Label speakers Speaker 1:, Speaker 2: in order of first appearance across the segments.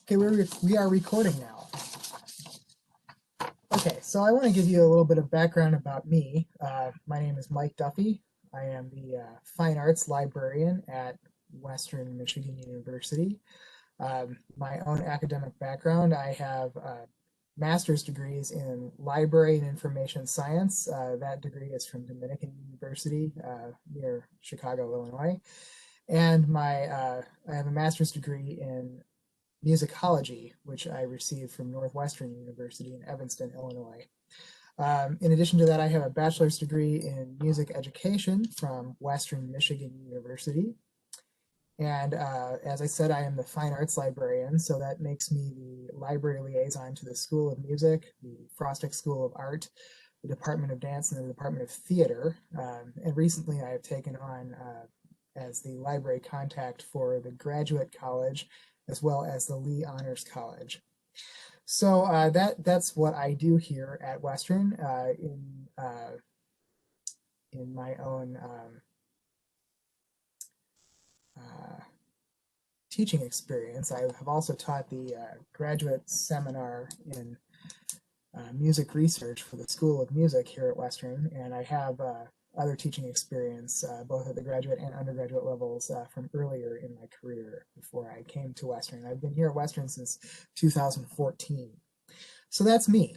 Speaker 1: Okay, we are recording now. Okay, so I want to give you a little bit of background about me. My name is Mike Duffy. I am the fine arts librarian at Western Michigan University. My own academic background, I have master's degrees in library and information science. That degree is from Dominican University near Chicago, Illinois. And I have a master's degree in musicology, which I received from Northwestern University in Evanston, Illinois. In addition to that, I have a bachelor's degree in music education from Western Michigan University. And as I said, I am the fine arts librarian, so that makes me the library liaison to the School of Music, the Frostick School of Art, the Department of Dance, and the Department of Theater. And recently I have taken on as the library contact for the Graduate College as well as the Lee Honors College. So that's what I do here at Western in my own teaching experience. I have also taught the graduate seminar in music research for the School of Music here at Western, and I have other teaching experience, both at the graduate and undergraduate levels from earlier in my career before I came to Western. I've been here at Western since 2014. So that's me.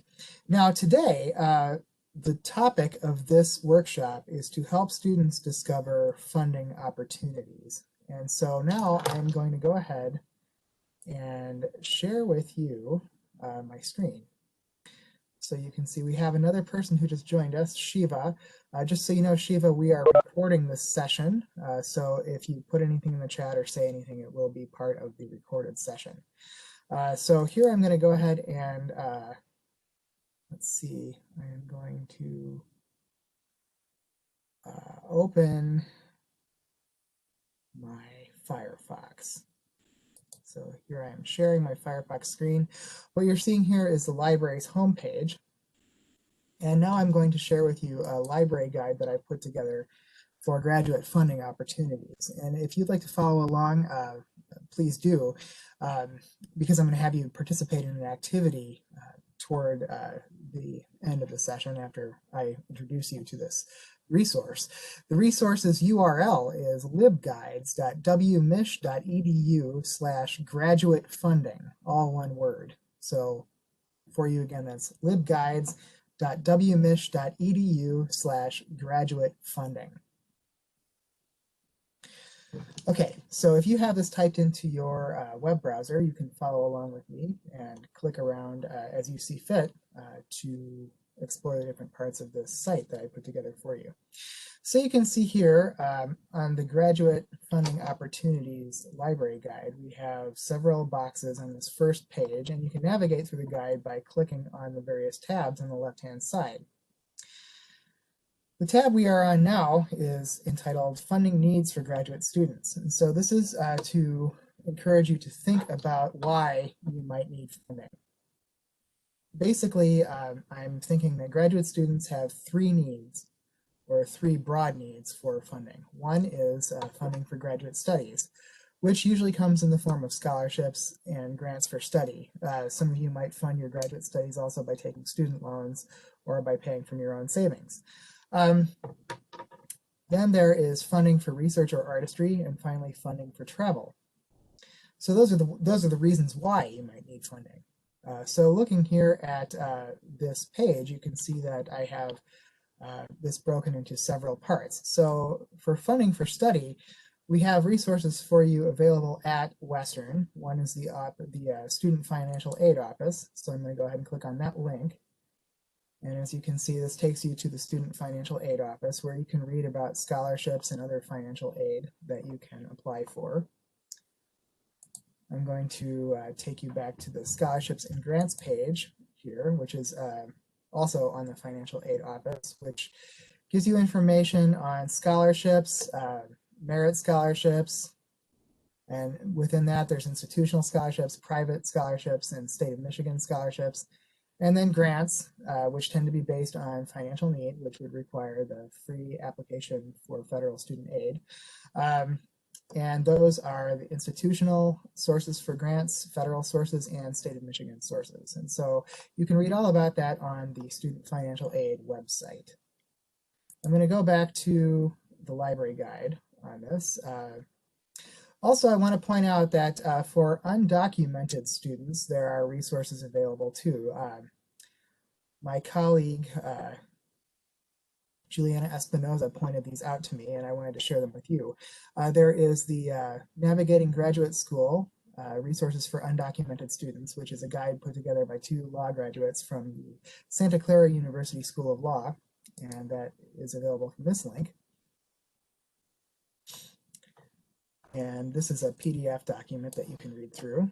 Speaker 1: Now today, the topic of this workshop is to help students discover funding opportunities. And so now I'm going to go ahead and share with you my screen. So you can see we have another person who just joined us, Shiva. Just so you know, Shiva, we are recording this session. So if you put anything in the chat or say anything, it will be part of the recorded session. So here I'm going to go ahead and, let's see, I am going to open my Firefox. So here I am sharing my Firefox screen. What you're seeing here is the library's homepage. And now I'm going to share with you a library guide that I put together for graduate funding opportunities. And if you'd like to follow along, please do, because I'm going to have you participate in an activity toward the end of the session after I introduce you to this resource. The resource's URL is libguides.wmich.edu/graduate funding, all one word. So for you again, that's libguides.wmich.edu/graduate funding. Okay, so if you have this typed into your web browser, you can follow along with me and click around as you see fit to explore the different parts of this site that I put together for you. So you can see here on the Graduate Funding Opportunities Library Guide, we have several boxes on this first page, and you can navigate through the guide by clicking on the various tabs on the left-hand side. The tab we are on now is entitled Funding Needs for Graduate Students. And so this is to encourage you to think about why you might need funding. Basically, I'm thinking that graduate students have three needs, or three broad needs for funding. One is funding for graduate studies, which usually comes in the form of scholarships and grants for study. Some of you might fund your graduate studies also by taking student loans or by paying from your own savings. Then there is funding for research or artistry, and finally funding for travel. So those are the reasons why you might need funding. So looking here at this page, you can see that I have this broken into several parts. So for funding for study, we have resources for you available at Western. One is the Student Financial Aid Office. So I'm going to go ahead and click on that link. And as you can see, this takes you to the Student Financial Aid Office, where you can read about scholarships and other financial aid that you can apply for. I'm going to take you back to the Scholarships and Grants page here, which is also on the Financial Aid Office, which gives you information on scholarships, merit scholarships, and within that there's institutional scholarships, private scholarships, and state of Michigan scholarships. And then grants, which tend to be based on financial need, which would require the free application for federal student aid. And those are the institutional sources for grants, federal sources, and state of Michigan sources. And so you can read all about that on the Student Financial Aid website. I'm going to go back to the library guide on this. Also, I want to point out that for undocumented students, there are resources available too. My colleague, Juliana Espinoza, pointed these out to me, and I wanted to share them with you. There is the Navigating Graduate School, Resources for Undocumented Students, which is a guide put together by 2 law graduates from the Santa Clara University School of Law, and that is available from this link. And this is a PDF document that you can read through.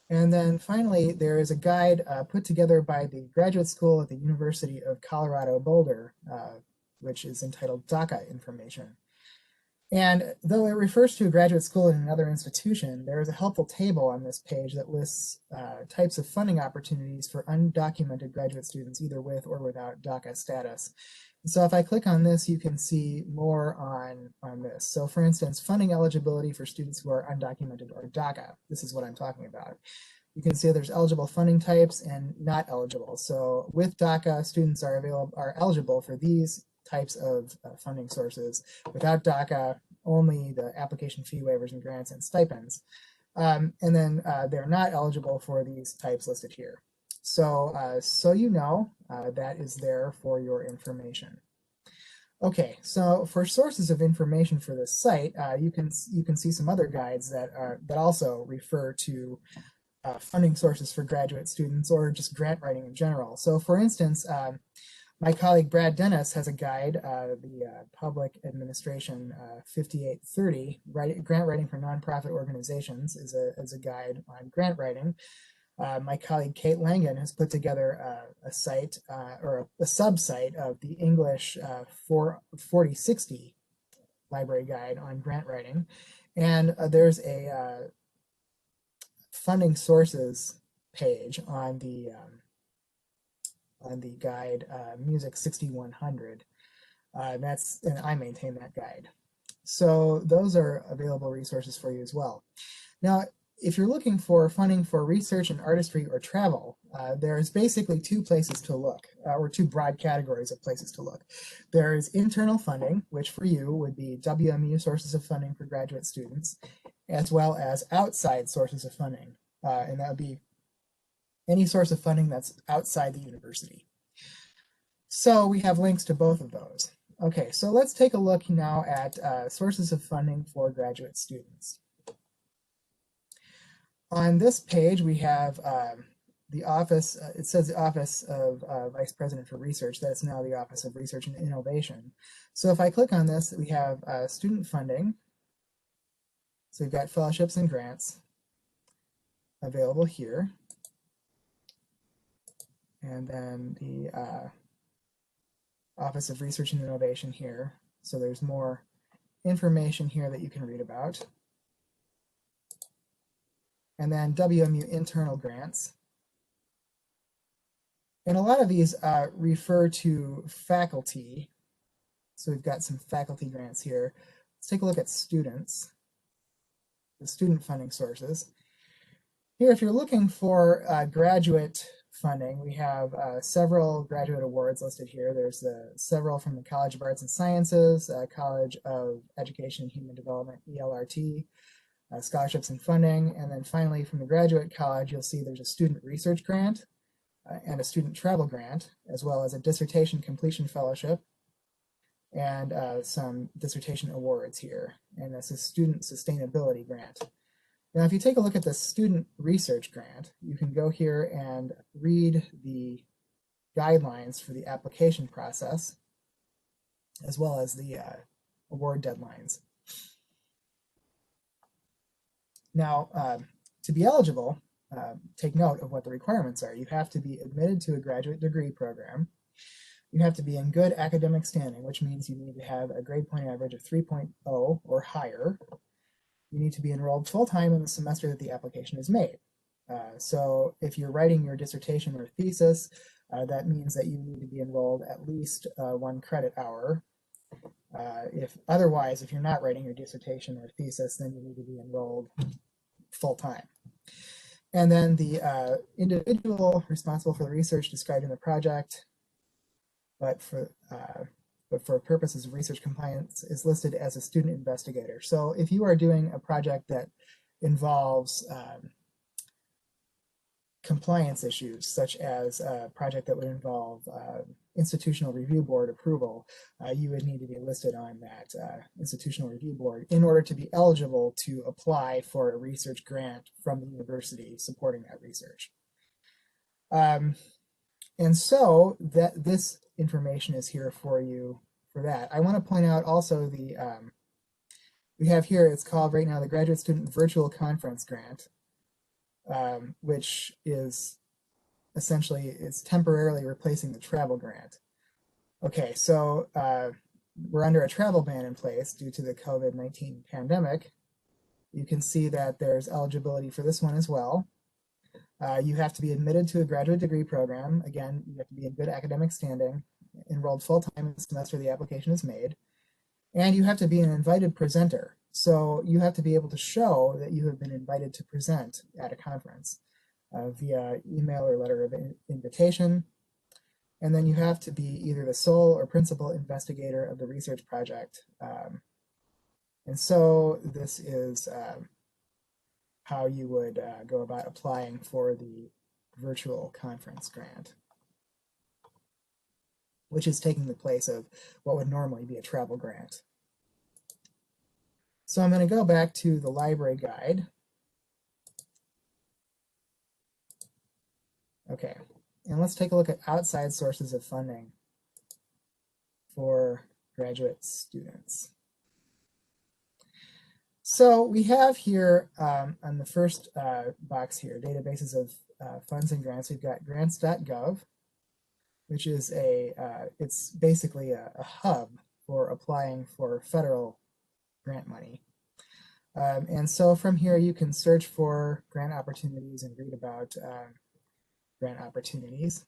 Speaker 1: And then finally, there is a guide put together by the graduate school at the University of Colorado Boulder, which is entitled DACA Information. And though it refers to a graduate school in another institution, there is a helpful table on this page that lists types of funding opportunities for undocumented graduate students, either with or without DACA status. So if I click on this, you can see more on this. So for instance, funding eligibility for students who are undocumented or DACA. This is what I'm talking about. You can see there's eligible funding types and not eligible. So with DACA, students are eligible for these types of funding sources. Without DACA, only the application fee waivers and grants and stipends. And then they're not eligible for these types listed here. So, so you know, that is there for your information. Okay, so for sources of information for this site, you can see some other guides that also refer to funding sources for graduate students or just grant writing in general. So, for instance, my colleague Brad Dennis has a guide, the Public Administration 5830, Grant Writing for Nonprofit Organizations is a guide on grant writing. My colleague Kate Langen has put together a site or a sub-site of the English 4060 library guide on grant writing. And there's a funding sources page on the guide Music 6100. And I maintain that guide. So those are available resources for you as well. Now, if you're looking for funding for research and artistry or travel, there's basically 2 places to look, or 2 broad categories of places to look. There's internal funding, which for you would be WMU sources of funding for graduate students, as well as outside sources of funding. And that would be any source of funding that's outside the university. So we have links to both of those. Okay, so let's take a look now at sources of funding for graduate students. On this page, we have the office, it says the Office of Vice President for Research, that it's now the Office of Research and Innovation. So if I click on this, we have student funding. So we've got fellowships and grants available here. And then the Office of Research and Innovation here. So there's more information here that you can read about. And then WMU internal grants. And a lot of these refer to faculty. So we've got some faculty grants here. Let's take a look at students, the student funding sources. Here, if you're looking for graduate funding, we have several graduate awards listed here. There's several from the College of Arts and Sciences, College of Education and Human Development, ELRT, scholarships and funding. And then finally, from the graduate college, you'll see there's a student research grant and a student travel grant, as well as a dissertation completion fellowship and some dissertation awards here. And this is student sustainability grant. Now, if you take a look at the student research grant, you can go here and read the guidelines for the application process, as well as the award deadlines. Now, to be eligible, take note of what the requirements are. You have to be admitted to a graduate degree program. You have to be in good academic standing, which means you need to have a grade point average of 3.0 or higher. You need to be enrolled full-time in the semester that the application is made. So if you're writing your dissertation or thesis, that means that you need to be enrolled at least 1 credit hour. If you're not writing your dissertation or thesis, then you need to be enrolled full-time. And then the individual responsible for the research described in the project, but for purposes of research compliance, is listed as a student investigator. So if you are doing a project that involves compliance issues, such as a project that would involve institutional review board approval, you would need to be listed on that institutional review board in order to be eligible to apply for a research grant from the university supporting that research. And so this information is here for you for that. I want to point out also we have here, it's called right now the Graduate Student Virtual Conference Grant, which is essentially, it's temporarily replacing the travel grant. Okay, so we're under a travel ban in place due to the COVID-19 pandemic. You can see that there's eligibility for this one as well. You have to be admitted to a graduate degree program. Again, you have to be in good academic standing, enrolled full-time in the semester the application is made, and you have to be an invited presenter. So you have to be able to show that you have been invited to present at a conference via email or letter of invitation. And then you have to be either the sole or principal investigator of the research project. And so this is how you would go about applying for the virtual conference grant, which is taking the place of what would normally be a travel grant. So I'm going to go back to the library guide. Okay, and let's take a look at outside sources of funding for graduate students. So we have here on the first box here, databases of funds and grants. We've got grants.gov, which is it's basically a hub for applying for federal grant money. And so from here you can search for grant opportunities and read about grant opportunities.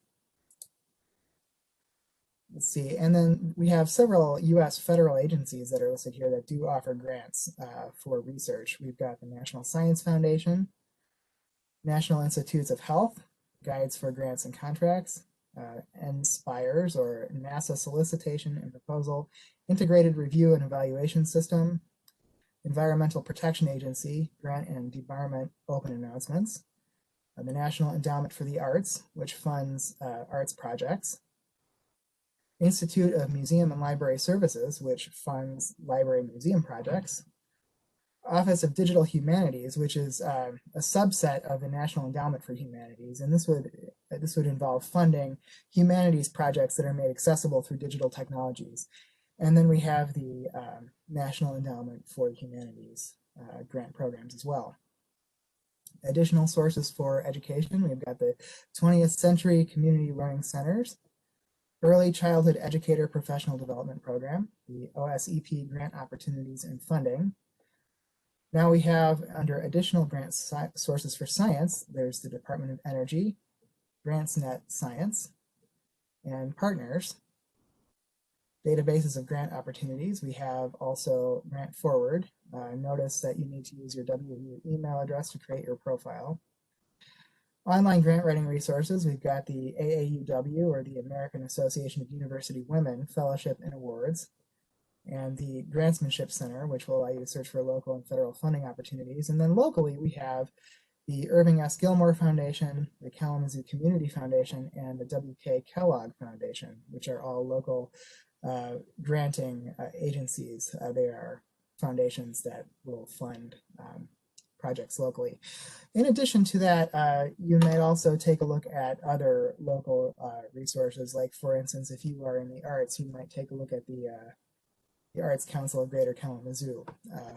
Speaker 1: Let's see, and then we have several U.S. federal agencies that are listed here that do offer grants for research. We've got the National Science Foundation, National Institutes of Health, Guides for Grants and Contracts, NSPIRES, or NASA Solicitation and Proposal, Integrated Review and Evaluation System, Environmental Protection Agency, Grant and Debarment Open Announcements, the National Endowment for the Arts, which funds arts projects, Institute of Museum and Library Services, which funds library museum projects, Office of Digital Humanities, which is a subset of the National Endowment for Humanities, and this would involve funding humanities projects that are made accessible through digital technologies. And then we have the National Endowment for the Humanities grant programs as well. Additional sources for education, we've got the 20th Century Community Learning Centers, Early Childhood Educator Professional Development Program, the OSEP Grant Opportunities and Funding. Now we have, under additional grant sources for science, there's the Department of Energy, GrantsNet Science, and Partners. Databases of grant opportunities, we have also Grant Forward. Notice that you need to use your WU email address to create your profile. Online grant writing resources, we've got the AAUW, or the American Association of University Women Fellowship and Awards, and the Grantsmanship Center, which will allow you to search for local and federal funding opportunities. And then locally, we have the Irving S. Gilmore Foundation, the Kalamazoo Community Foundation, and the W.K. Kellogg Foundation, which are all local granting agencies. They are foundations that will fund projects locally. In addition to that, you might also take a look at other local resources. Like, for instance, if you are in the arts, you might take a look at the Arts Council of Greater Kalamazoo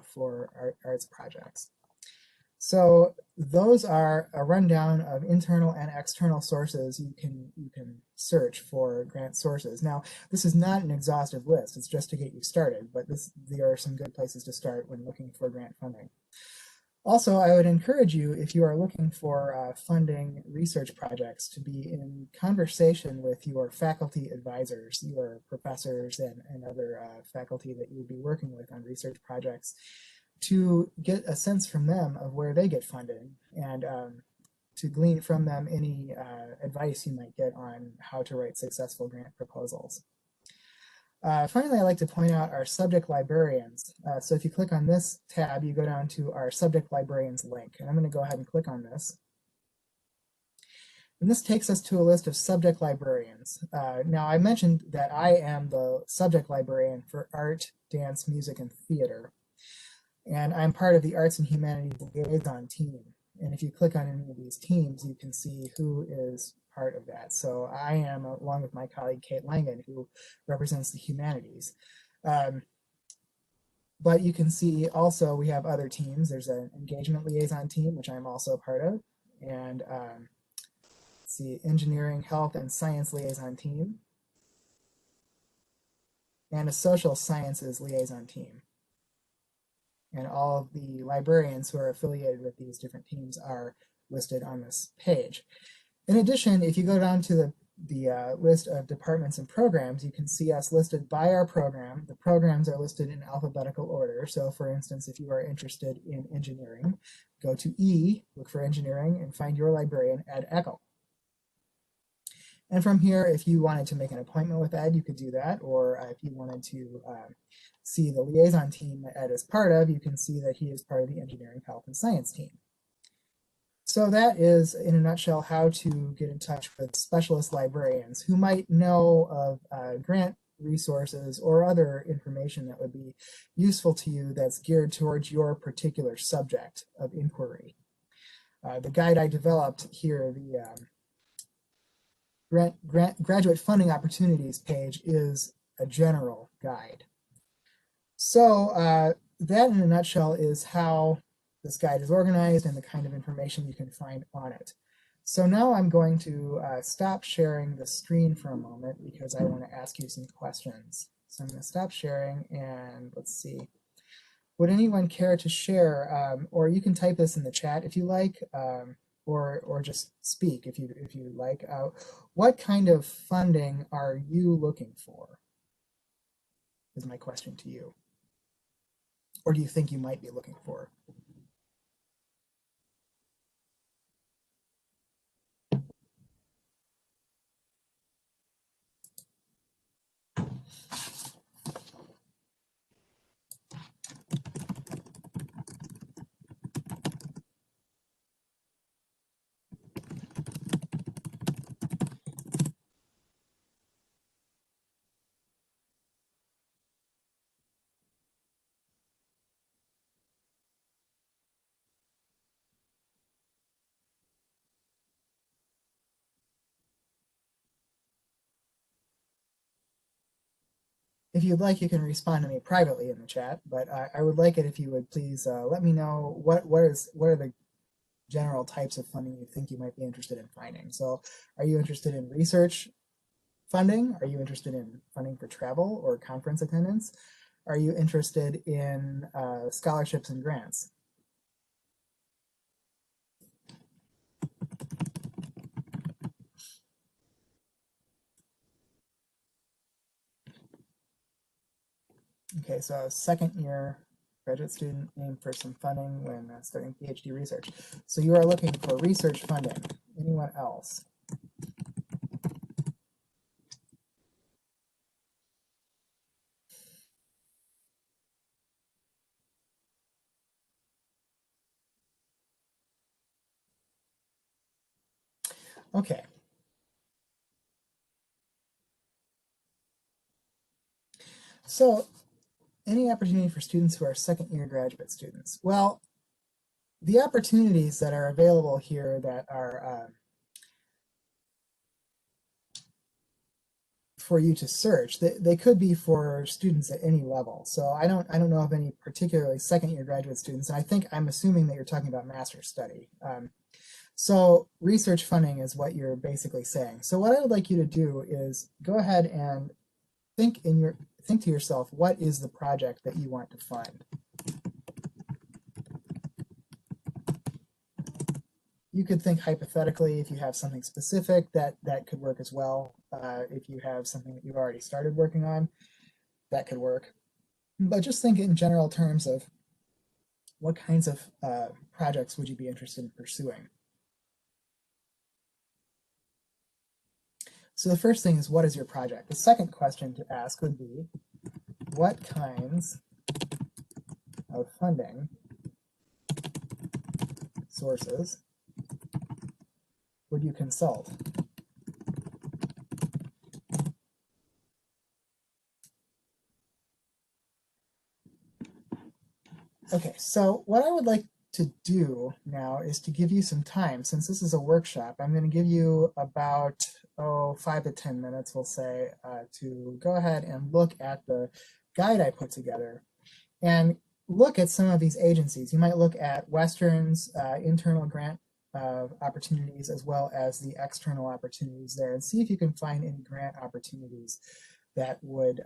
Speaker 1: for arts projects. So those are a rundown of internal and external sources you can search for grant sources. Now, this is not an exhaustive list. It's just to get you started, but there are some good places to start when looking for grant funding. Also, I would encourage you, if you are looking for funding research projects, to be in conversation with your faculty advisors, your professors, and other faculty that you would be working with on research projects, to get a sense from them of where they get funding, and to glean from them any advice you might get on how to write successful grant proposals. Finally, I'd like to point out our subject librarians. So if you click on this tab, you go down to our subject librarians link. And I'm going to go ahead and click on this. And this takes us to a list of subject librarians. Now, I mentioned that I am the subject librarian for art, dance, music, and theater. And I'm part of the Arts and Humanities Liaison team. And if you click on any of these teams, you can see who is part of that. So I am, along with my colleague Kate Langen, who represents the humanities. But you can see also we have other teams. There's an engagement liaison team, which I'm also a part of. And let's see, engineering, health, and science liaison team. And a social sciences liaison team. And all of the librarians who are affiliated with these different teams are listed on this page. In addition, if you go down to the list of departments and programs, you can see us listed by our program. The programs are listed in alphabetical order. So for instance, if you are interested in engineering, go to E, look for engineering, and find your librarian, Ed Eckel. And from here, if you wanted to make an appointment with Ed, you could do that. Or if you wanted to see the liaison team that Ed is part of, you can see that he is part of the engineering, health, and science team. So that is, in a nutshell, how to get in touch with specialist librarians who might know of grant resources or other information that would be useful to you that's geared towards your particular subject of inquiry. The guide I developed here, the graduate funding opportunities page, is a general guide. So that in a nutshell is how this guide is organized and the kind of information you can find on it. So now I'm going to stop sharing the screen for a moment because I want to ask you some questions. So I'm going to stop sharing and let's see. Would anyone care to share, or you can type this in the chat if you like, or just speak if you like. What kind of funding are you looking for? Is my question to you. Or do you think you might be looking for? If you'd like, you can respond to me privately in the chat, but I would like it if you would please let me know what are the general types of funding you think you might be interested in finding. So are you interested in research funding? Are you interested in funding for travel or conference attendance? Are you interested in scholarships and grants? Okay, so second year graduate student aim for some funding when starting PhD research. So you are looking for research funding. Anyone else? Okay. So any opportunity for students who are second year graduate students? Well, the opportunities that are available here that are for you to search, they could be for students at any level. So I don't know of any particularly second year graduate students, and I'm assuming that you're talking about master's study. So research funding is what you're basically saying. So what I would like you to do is go ahead and think to yourself, what is the project that you want to fund? you could think hypothetically if you have something specific that could work as well. If you have something that you've already started working on, that could work. But just think in general terms of what kinds of projects would you be interested in pursuing. So the first thing is, what is your project? The second question to ask would be, what kinds of funding sources would you consult? Okay, so what I would like to do now is to give you some time. Since this is a workshop, I'm going to give you about 5 to 10 minutes, we'll say, to go ahead and look at the guide I put together and look at some of these agencies. You might look at Western's internal grant opportunities as well as the external opportunities there, and see if you can find any grant opportunities that would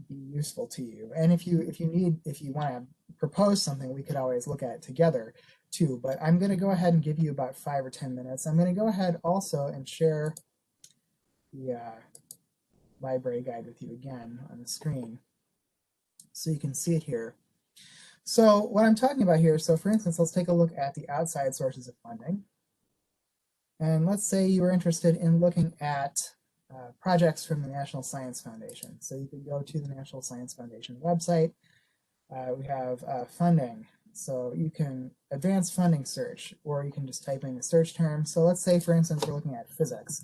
Speaker 1: be useful to you. And if you want to propose something, we could always look at it together too. But I'm going to go ahead and give you about 5 or 10 minutes. I'm going to go ahead also and share the library guide with you again on the screen so you can see it here. So what I'm talking about here, so for instance, let's take a look at the outside sources of funding. And let's say you were interested in looking at projects from the National Science Foundation. So you can go to the National Science Foundation website. We have funding. So you can advanced funding search, or you can just type in the search term. So let's say, for instance, we're looking at physics.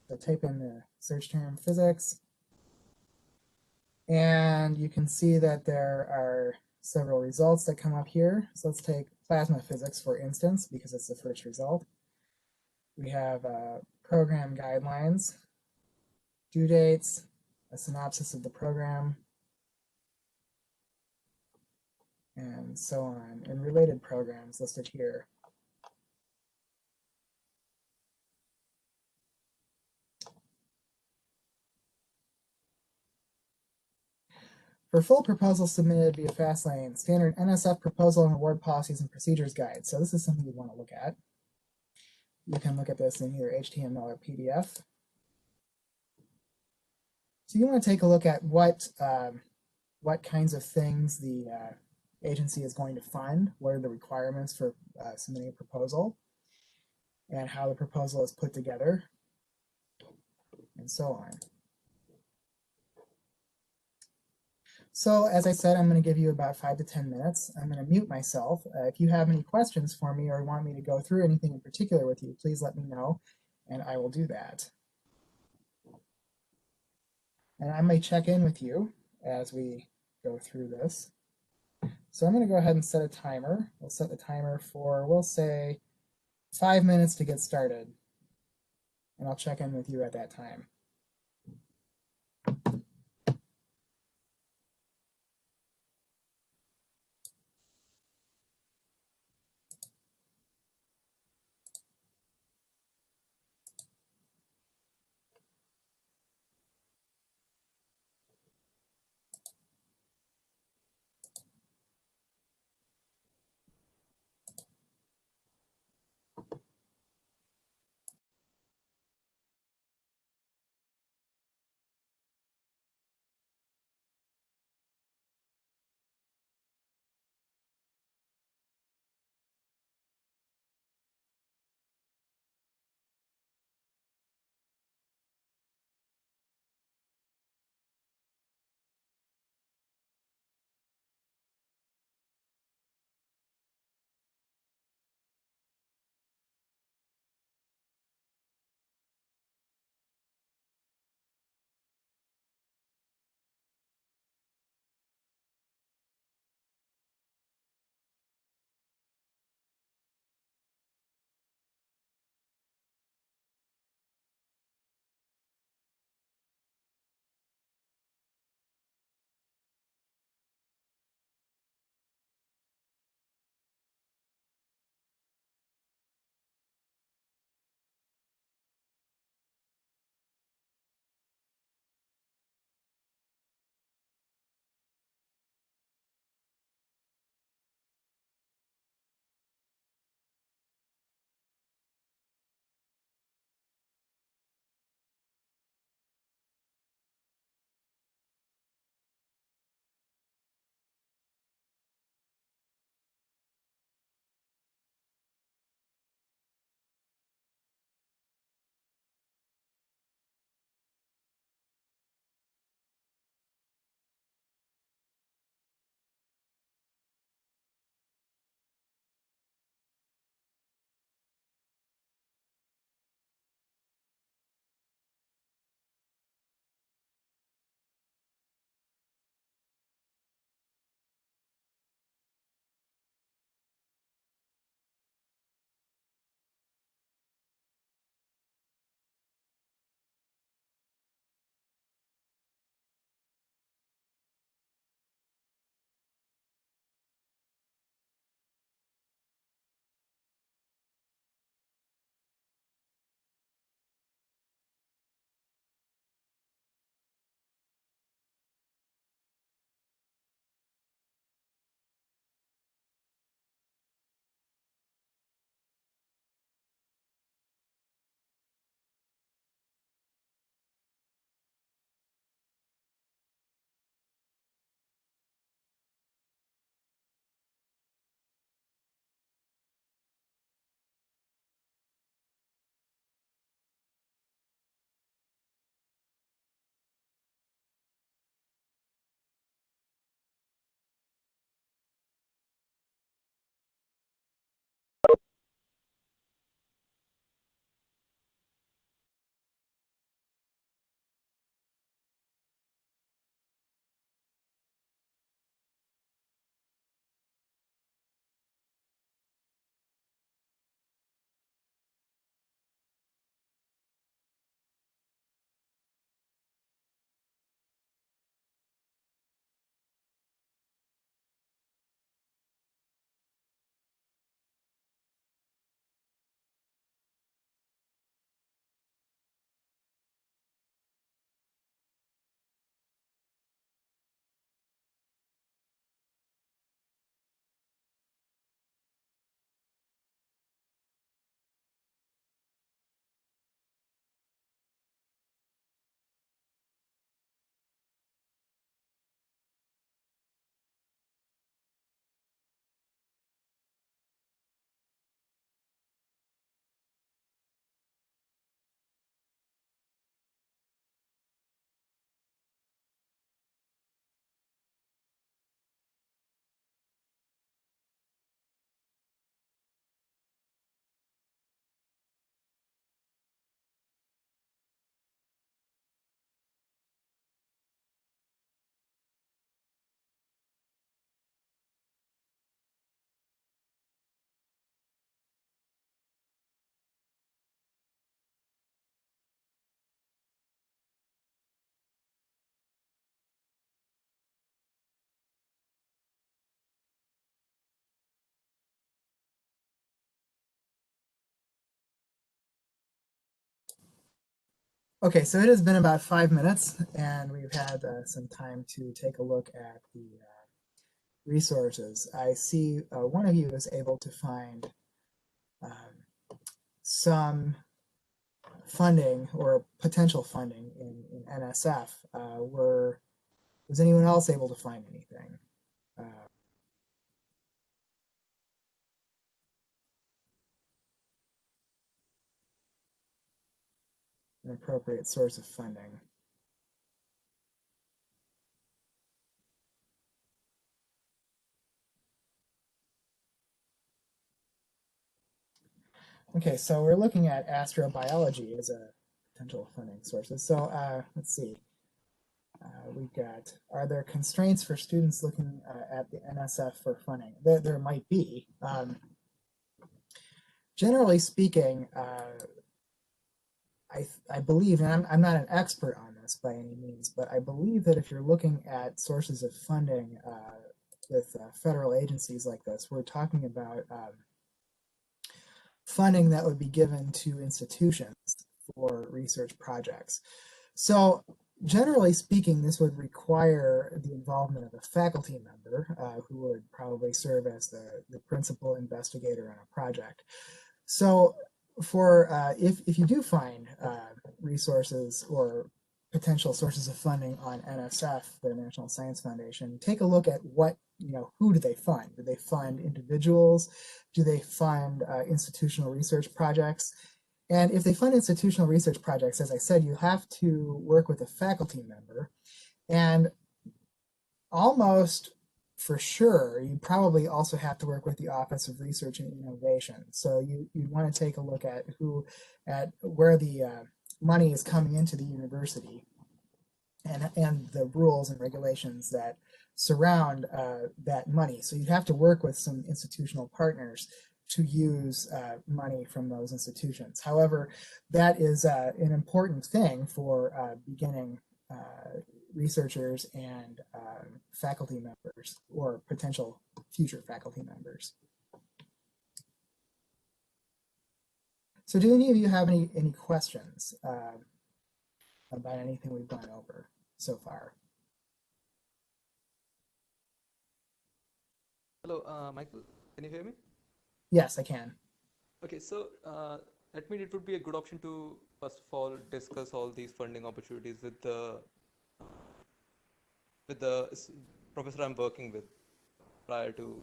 Speaker 1: So type in the search term physics. And you can see that there are several results that come up here. So let's take plasma physics, for instance, because it's the first result. We have program guidelines, due dates, a synopsis of the program, and so on, and related programs listed here. For full proposals submitted via FastLane, standard NSF proposal and award policies and procedures guide. So this is something you want to look at. You can look at this in either HTML or PDF. So you want to take a look at what kinds of things the agency is going to fund, what are the requirements for submitting a proposal, and how the proposal is put together, and so on. So as I said, I'm going to give you about 5 to 10 minutes. I'm going to mute myself. If you have any questions for me or want me to go through anything in particular with you, please let me know, and I will do that. And I may check in with you as we go through this. So I'm going to go ahead and set a timer. We'll set the timer for, we'll say, 5 minutes to get started. And I'll check in with you at that time. Okay, so it has been about 5 minutes, and we've had some time to take a look at the resources. I see one of you is able to find some funding or potential funding in NSF. Was anyone else able to find anything? Uh, an appropriate source of funding. Okay, so we're looking at astrobiology as a potential funding sources. So let's see. We've got, are there constraints for students looking at the NSF for funding? There might be. Generally speaking, I believe, and I'm not an expert on this by any means, but I believe that if you're looking at sources of funding with federal agencies like this, we're talking about funding that would be given to institutions for research projects. So generally speaking, this would require the involvement of a faculty member who would probably serve as the principal investigator on a project. So for if you do find resources or potential sources of funding on NSF, the National Science Foundation, take a look at what, who do they fund? Do they fund individuals? Do they fund institutional research projects? And if they fund institutional research projects, as I said, you have to work with a faculty member. And almost for sure, you probably also have to work with the Office of Research and Innovation. So you'd want to take a look at where the money is coming into the university and the rules and regulations that surround that money. So you have to work with some institutional partners to use money from those institutions. However, that is an important thing for beginning researchers and faculty members or potential future faculty members. So do any of you have any questions about anything we've gone over so far?
Speaker 2: Hello, Michael. Can you hear me?
Speaker 1: Yes, I can.
Speaker 2: Okay, so that means it would be a good option to first of all discuss all these funding opportunities with the professor I'm working with prior to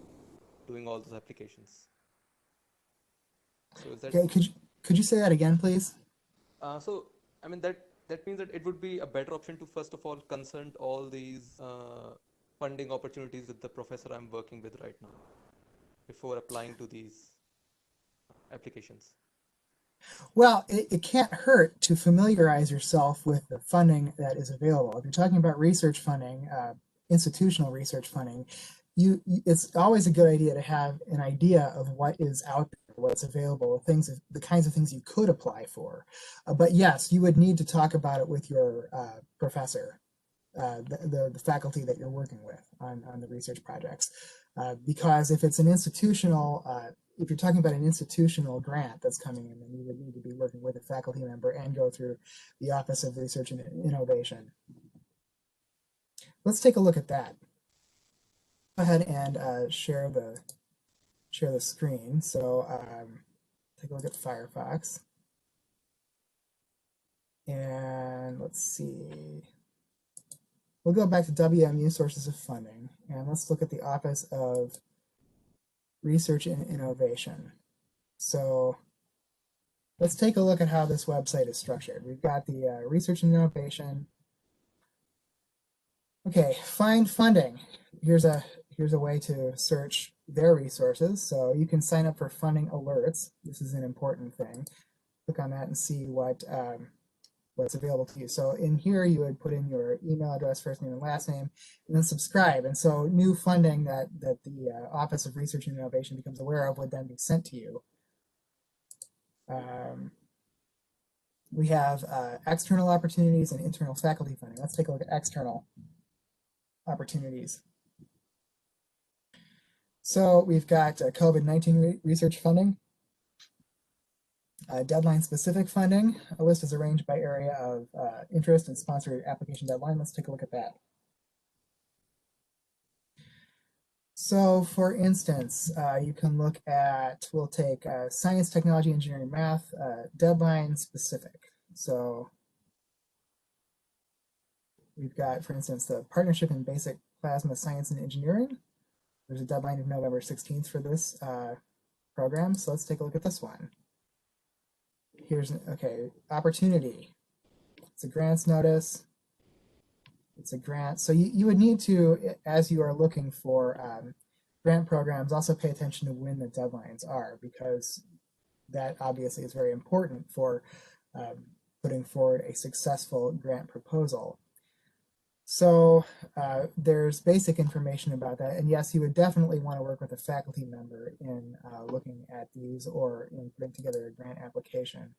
Speaker 2: doing all those applications. So is that
Speaker 1: Okay, could you say that again, please?
Speaker 2: so? I mean that means that it would be a better option to first of all consult all these funding opportunities with the professor I'm working with right now before applying to these applications.
Speaker 1: Well, it can't hurt to familiarize yourself with the funding that is available. If you're talking about research funding, institutional research funding, it's always a good idea to have an idea of what is out there, what's available, the kinds of things you could apply for. But yes, you would need to talk about it with your professor, the faculty that you're working with on the research projects. Because if it's an institutional, if you're talking about an institutional grant that's coming in, then you would need to be working with a faculty member and go through the Office of Research and Innovation. Let's take a look at that. Go ahead and share the screen. So take a look at Firefox. And let's see. We'll go back to WMU sources of funding, and let's look at the Office of Research and Innovation. So let's take a look at how this website is structured. We've got the Research and Innovation. Okay, find funding. Here's a way to search their resources. So you can sign up for funding alerts. This is an important thing. Click on that and see what's available to you. So in here, you would put in your email address, first name and last name, and then subscribe. And so new funding that the Office of Research and Innovation becomes aware of would then be sent to you. We have external opportunities and internal faculty funding. Let's take a look at external opportunities. So we've got COVID-19 research funding. Deadline-specific funding. A list is arranged by area of interest and sponsored application deadline. Let's take a look at that. So for instance, you can look at, we'll take science, technology, engineering, math, deadline specific. So we've got, for instance, the partnership in basic plasma science and engineering. There's a deadline of November 16th for this program. So let's take a look at this one. Here's, okay, opportunity. It's a grants notice. It's a grant. So you would need to, as you are looking for grant programs, also pay attention to when the deadlines are, because that obviously is very important for putting forward a successful grant proposal. So there's basic information about that. And yes, you would definitely want to work with a faculty member in looking at these or in putting together a grant application.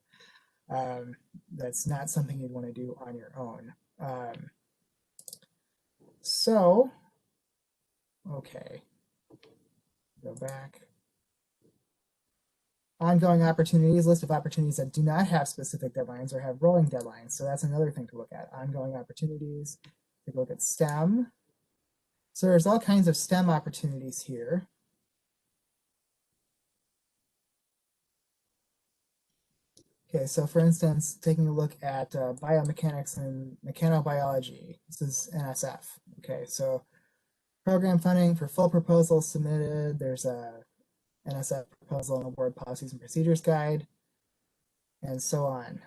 Speaker 1: That's not something you'd want to do on your own. So, okay, go back. Ongoing opportunities, list of opportunities that do not have specific deadlines or have rolling deadlines. So that's another thing to look at. Ongoing opportunities, take a look at STEM. So there's all kinds of STEM opportunities here. Okay, so for instance, taking a look at biomechanics and mechanobiology. This is NSF. Okay, so program funding for full proposals submitted. There's a NSF proposal and award policies and procedures guide, and so on.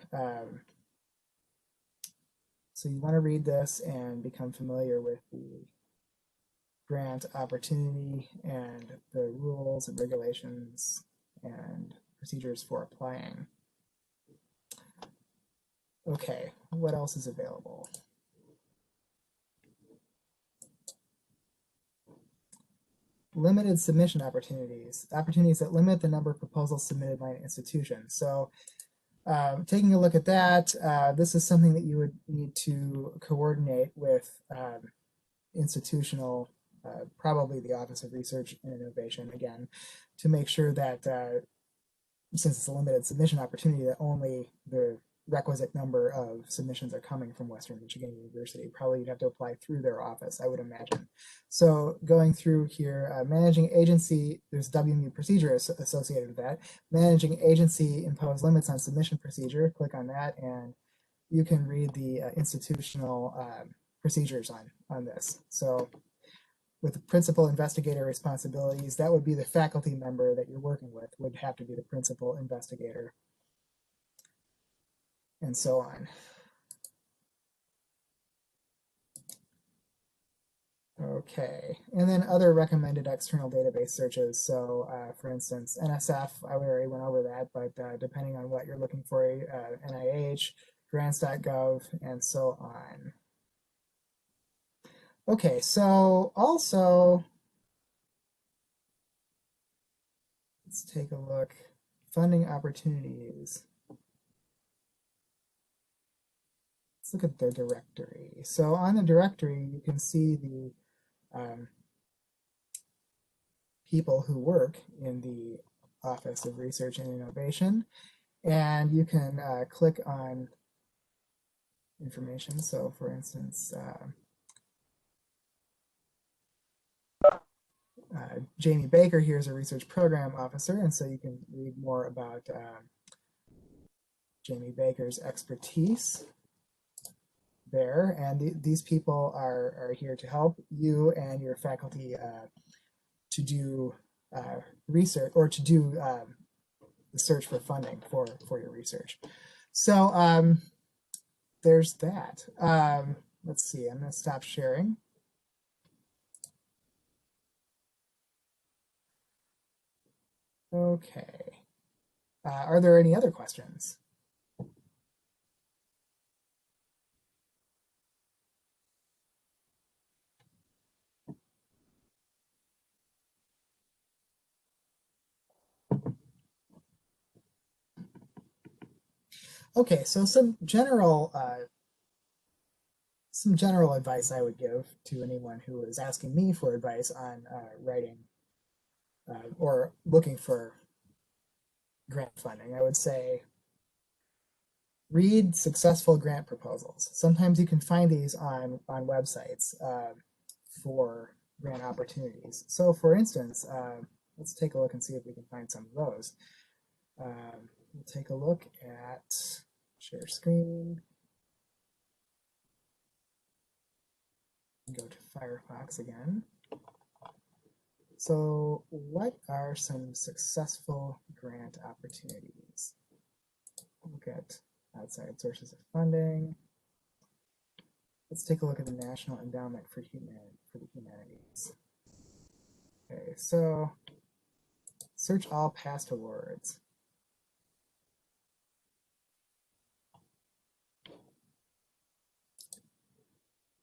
Speaker 1: So you want to read this and become familiar with the grant opportunity and the rules and regulations and procedures for applying. Okay, what else is available? Limited submission opportunities, opportunities that limit the number of proposals submitted by an institution. So taking a look at that, this is something that you would need to coordinate with institutional, probably the Office of Research and Innovation again, to make sure that since it's a limited submission opportunity, that only the requisite number of submissions are coming from Western Michigan University. Probably you'd have to apply through their office, I would imagine. So going through here, managing agency, there's WMU procedure associated with that. Managing agency imposed limits on submission procedure, click on that, and you can read the institutional procedures on this. So with the principal investigator responsibilities, that would be the faculty member that you're working with, would have to be the principal investigator, and so on. Okay, and then other recommended external database searches. So for instance, NSF, I already went over that, but depending on what you're looking for, NIH, grants.gov, and so on. Okay, so also, let's take a look. Funding opportunities. Let's look at the directory. So on the directory, you can see the people who work in the Office of Research and Innovation, and you can click on information. So for instance, Jamie Baker here is a research program officer, and so you can read more about Jamie Baker's expertise there. And these people are here to help you and your faculty to do research, or to do the search for funding for your research. So there's that. Let's see, I'm going to stop sharing. Okay. Are there any other questions? Okay, so some general advice I would give to anyone who is asking me for advice on writing or looking for grant funding. I would say read successful grant proposals. Sometimes you can find these on websites for grant opportunities. So for instance, let's take a look and see if we can find some of those. We'll take a look at share screen. Go to Firefox again. So what are some successful grant opportunities? Look at outside sources of funding. Let's take a look at the National Endowment for the Humanities. Okay, so search all past awards.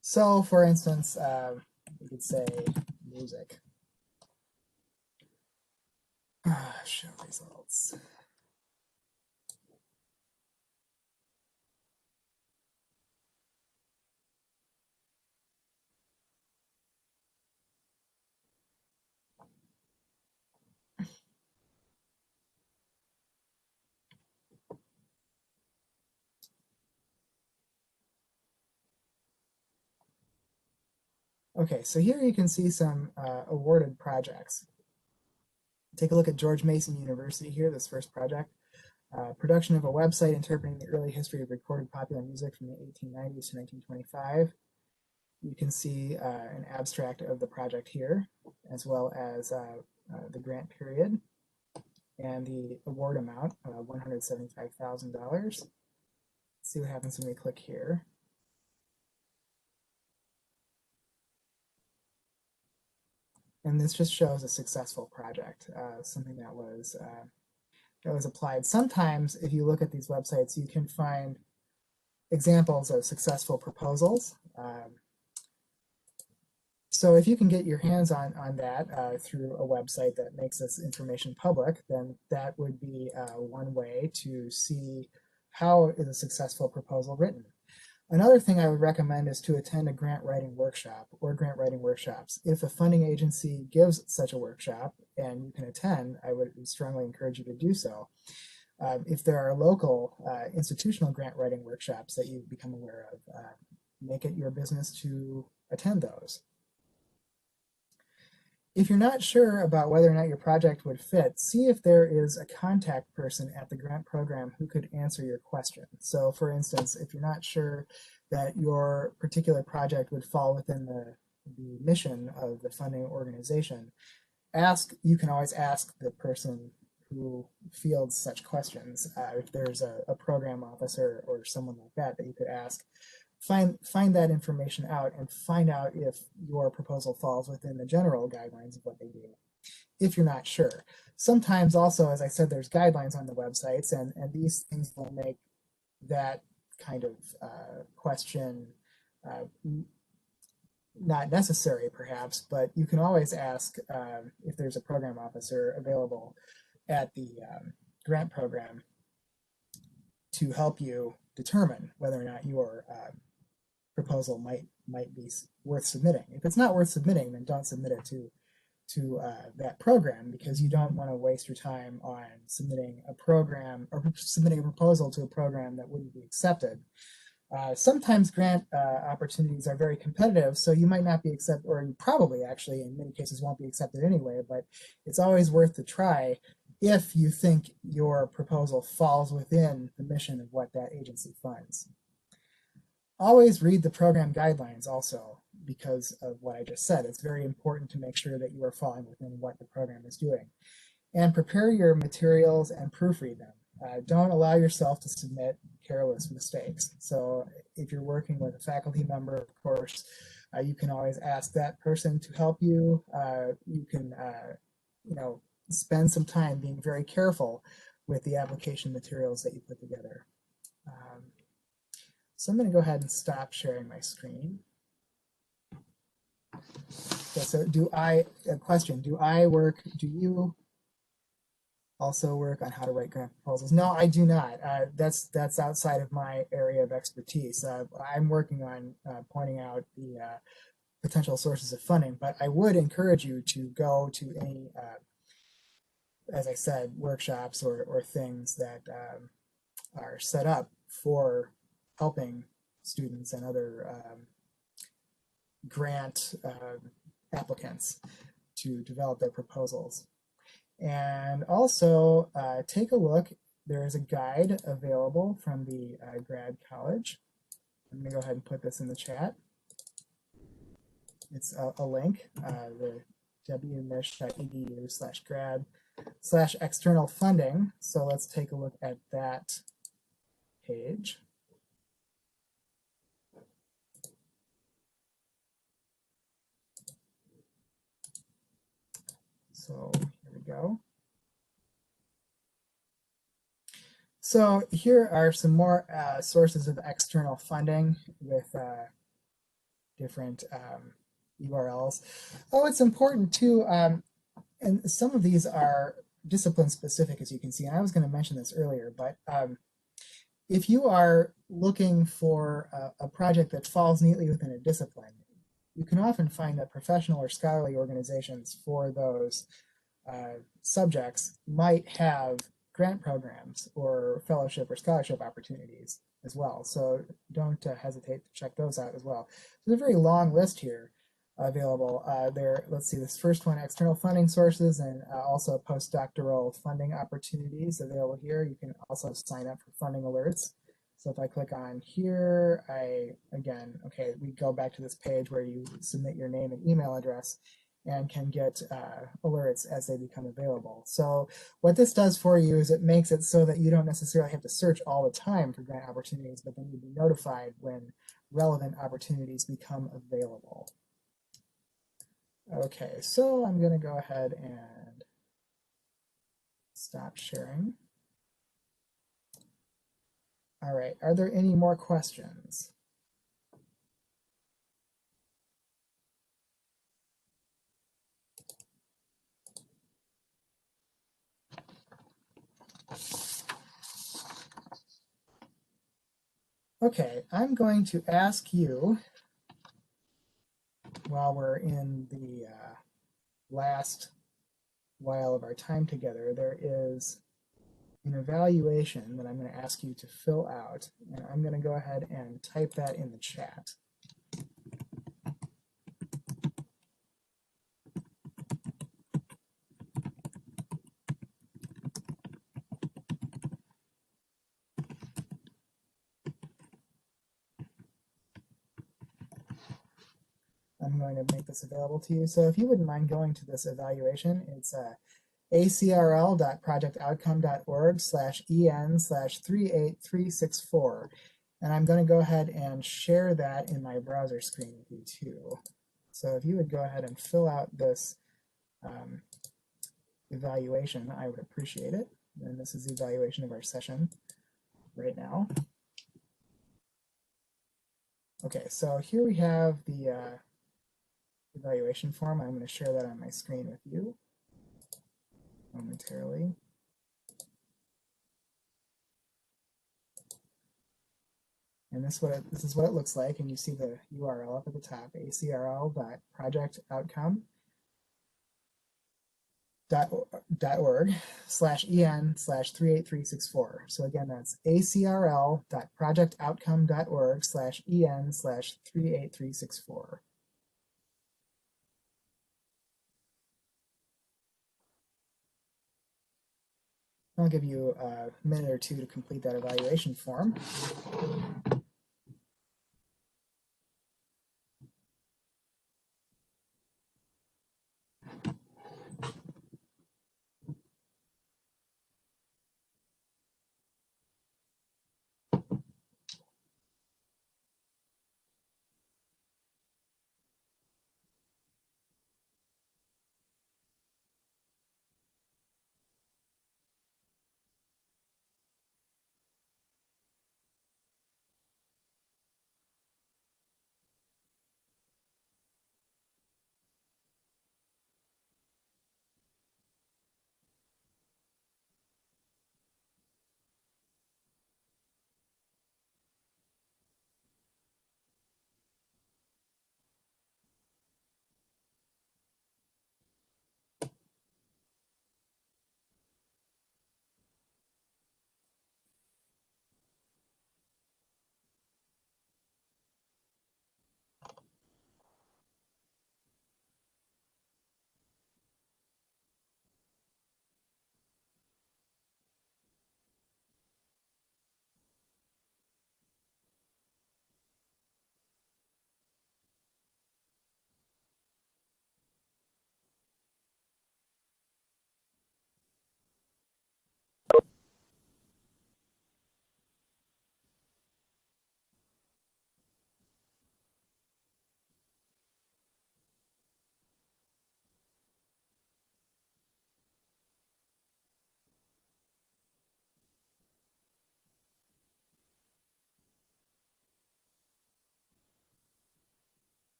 Speaker 1: So for instance, we could say music. Show results. Okay, so here you can see some awarded projects. Take a look at George Mason University here, this first project. Production of a website interpreting the early history of recorded popular music from the 1890s to 1925. You can see an abstract of the project here, as well as the grant period and the award amount, $175,000. Let's see what happens when we click here. And this just shows a successful project, something that was applied. Sometimes, if you look at these websites, you can find examples of successful proposals. So if you can get your hands on that through a website that makes this information public, then that would be one way to see how is a successful proposal written. Another thing I would recommend is to attend a grant writing workshop or grant writing workshops. If a funding agency gives such a workshop and you can attend, I would strongly encourage you to do so. If there are local institutional grant writing workshops that you've become aware of, make it your business to attend those. If you're not sure about whether or not your project would fit, see if there is a contact person at the grant program who could answer your question. So for instance, if you're not sure that your particular project would fall within the mission of the funding organization, you can always ask the person who fields such questions. If there's a program officer or someone like that you could ask, find that information out and find out if your proposal falls within the general guidelines of what they do, if you're not sure. Sometimes also, as I said, there's guidelines on the websites, and these things will make that kind of question not necessary perhaps, but you can always ask if there's a program officer available at the grant program to help you determine whether or not your proposal might be worth submitting. If it's not worth submitting, then don't submit it to that program, because you don't want to waste your time on submitting a program or submitting a proposal to a program that wouldn't be accepted. Sometimes grant opportunities are very competitive, so you might not be accepted, or you probably actually in many cases won't be accepted anyway, but it's always worth to try if you think your proposal falls within the mission of what that agency funds. Always read the program guidelines also, because of what I just said. It's very important to make sure that you are falling within what the program is doing. And prepare your materials and proofread them. Don't allow yourself to submit careless mistakes. So if you're working with a faculty member, of course, you can always ask that person to help you. You can spend some time being very careful with the application materials that you put together. So I'm going to go ahead and stop sharing my screen. Okay, so do you also work on how to write grant proposals? No, I do not. That's outside of my area of expertise. I'm working on pointing out the potential sources of funding, but I would encourage you to go to any as I said, workshops or things that are set up for helping students and other grant applicants to develop their proposals. And also take a look. There is a guide available from the grad college. I'm going to go ahead and put this in the chat. It's a link, the wmich.edu/grad/external funding. So let's take a look at that page. So here we go. So here are some more sources of external funding with different URLs. Oh, it's important too, and some of these are discipline specific, as you can see, and I was going to mention this earlier, but if you are looking for a project that falls neatly within a discipline, you can often find that professional or scholarly organizations for those subjects might have grant programs or fellowship or scholarship opportunities as well. So don't hesitate to check those out as well. There's a very long list here available. Let's see, this first one, external funding sources, and also postdoctoral funding opportunities available here. You can also sign up for funding alerts. So if I click on here, we go back to this page where you submit your name and email address and can get alerts as they become available. So what this does for you is it makes it so that you don't necessarily have to search all the time for grant opportunities, but then you'll be notified when relevant opportunities become available. Okay, so I'm going to go ahead and stop sharing. All right, are there any more questions? Okay, I'm going to ask you, while we're in the last while of our time together, there is an evaluation that I'm going to ask you to fill out, and I'm going to go ahead and type that in the chat. I'm going to make this available to you. So if you wouldn't mind going to this evaluation, it's acrl.projectoutcome.org/en/38364. And I'm going to go ahead and share that in my browser screen with you too. So if you would go ahead and fill out this evaluation, I would appreciate it. And this is the evaluation of our session right now. Okay, so here we have the evaluation form. I'm going to share that on my screen with you momentarily. And this is what it looks like, and you see the URL up at the top, acrl.projectoutcome.org/en/38364. So again, that's acrl.projectoutcome.org/en/38364. I'll give you a minute or two to complete that evaluation form.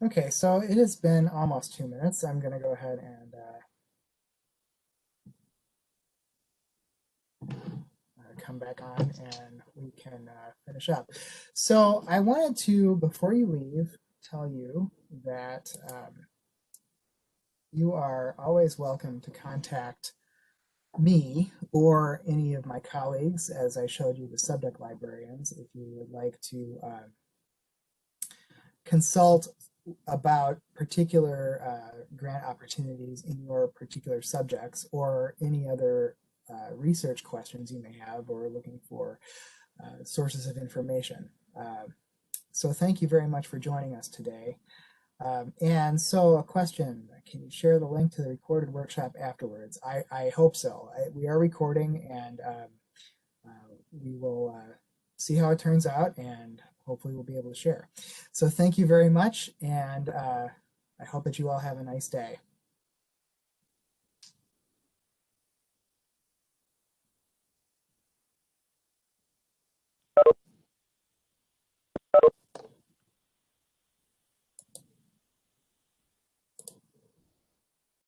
Speaker 1: Okay, so it has been almost 2 minutes. I'm going to go ahead and come back on and we can finish up. So I wanted to, before you leave, tell you that you are always welcome to contact me or any of my colleagues, as I showed you the subject librarians, if you would like to consult about particular grant opportunities in your particular subjects or any other research questions you may have or looking for sources of information. So thank you very much for joining us today. And so a question, can you share the link to the recorded workshop afterwards? I hope so. We are recording and we will see how it turns out and hopefully we'll be able to share. So thank you very much and I hope that you all have a nice day.